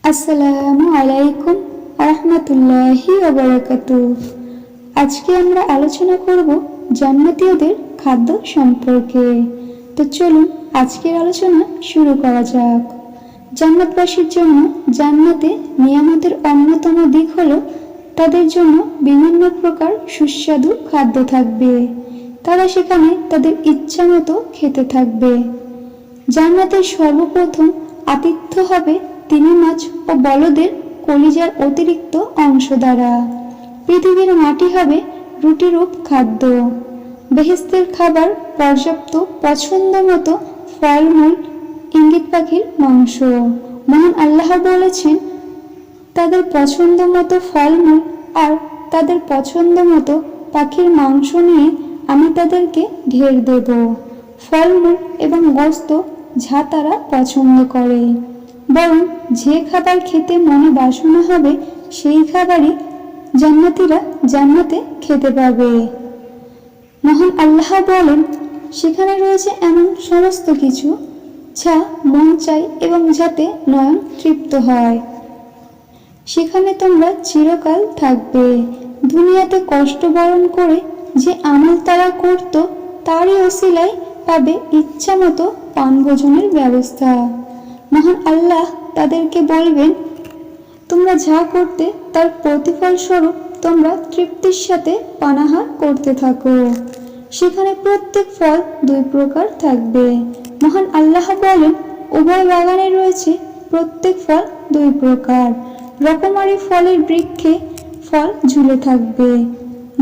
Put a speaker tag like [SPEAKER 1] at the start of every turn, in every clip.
[SPEAKER 1] আসসালামু আলাইকুম রহমতুল্লাহি ওয়া বারাকাতুহু। আজকে আমরা আলোচনা করব জান্নাতীয়দের খাদ্য সম্পর্কে। তো চলুন আজকের আলোচনা শুরু করা যাক। জান্নাতবাসীর জন্য জান্নাতে নিয়ামতের অন্যতম দিক হলো তাদের জন্য বিভিন্ন প্রকার সুস্বাদু খাদ্য থাকবে। তারা সেখানে তাদের ইচ্ছা মতো খেতে থাকবে। জান্নাতের সর্বপ্রথম আতিথ্য হবে তিমি মাছ ও বলদের কলিজার অতিরিক্ত অংশ দ্বারা। পৃথিবীর মাটি হবে রুটিরূপ খাদ্য। বেহেশতের খাবার পর্যাপ্ত পছন্দ মতো ফলমূল, ইঙ্গিত পাখির মাংস। মহান আল্লাহ বলেছেন, তাদের পছন্দ মতো ফলমূল আর তাদের পছন্দ মতো পাখির মাংস নিয়ে আমি তাদেরকে ঢের দেব। ফলমূল এবং গোশত যা তারা পছন্দ করে, বরং যে খাবার খেতে মনে বাসনা হবে সেই খাবারই জান্নাতীরা জান্নাতে খেতে পাবে। মহান আল্লাহ বলেন, সেখানে রয়েছে এমন সমস্ত কিছু যা মন চায় এবং যাতে নয়ন তৃপ্ত হয়। সেখানে তোমরা চিরকাল থাকবে। দুনিয়াতে কষ্ট বরণ করে যে আমল তারা করত তারই ওসিলায় পাবে ইচ্ছা মতো পানভোজনের ব্যবস্থা। মহান আল্লাহ তাদেরকে বলবেন, তোমরা যা করতে তার প্রতিফল স্বরূপ তোমরা তৃপ্তির সাথে পানাহার করতে থাকো। সেখানে প্রত্যেক ফল দুই প্রকার থাকবে। মহান আল্লাহ বলেন, উভয় বাগানে রয়েছে প্রত্যেক ফল দুই প্রকার। রকমারি ফলের বৃক্ষে ফল ঝুলে থাকবে,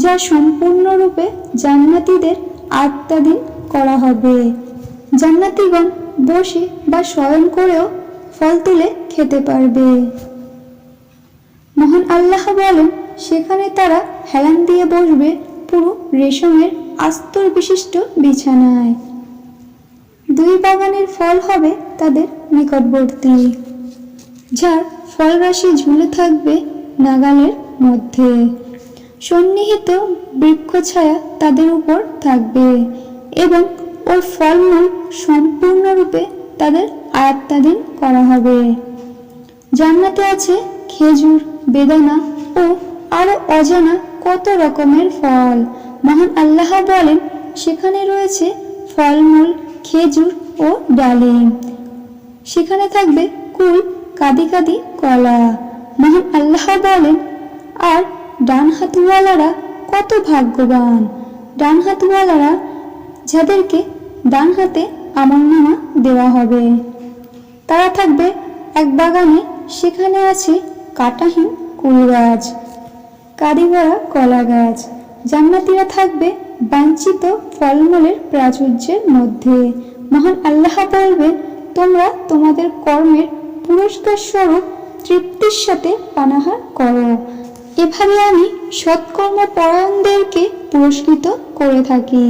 [SPEAKER 1] যা সম্পূর্ণরূপে জান্নাতীদের আত্মাধীন করা হবে। জান্নাতীগণ বসে বা শয়ন করেও ফল তুলে খেতে পারবে। মহান আল্লাহ বলেন, সেখানে তারা হেলান দিয়ে বসবে পুরো রেশমের আস্তর বিশিষ্ট বিছানায়। দুই বাগানের ফল হবে তাদের নিকটবর্তী, যার ফলরাশি ঝুলে থাকবে নাগালের মধ্যে। সন্নিহিত বৃক্ষ ছায়া তাদের উপর থাকবে এবং ওর ফলমূল সম্পূর্ণরূপে তাদের আয়ত্তাধীন করা হবে। জান্নাতে আছে খেজুর, বেদানা ও আরো অজানা কত রকমের ফল। মহান আল্লাহ বলেন, সেখানে রয়েছে ফলমূল, খেজুর ও ডালিম। সেখানে থাকবে কুল, কাদি কাদি কলা। মহান আল্লাহ বলেন, আর ডান হাতওয়ালারা কত ভাগ্যবান। ডান হাতওয়ালারা যাদেরকে ডান হাতে আমলনামা দেওয়া হবে। তারা থাকবে এক বাগানে, সেখানে আছে কাঁটাহীন কুল গাছ, কাদি ভরা কলা গাছ। জান্নাতীরা থাকবে বাঞ্ছিত ফলমূলের প্রাচুর্যের মধ্যে। মহান আল্লাহ বলবেন, তোমরা তোমাদের কর্মের পুরস্কার স্বরূপ তৃপ্তির সাথে পানাহার করো। এভাবে আমি সৎকর্ম পরায়ণদেরকে পুরস্কৃত করে থাকি।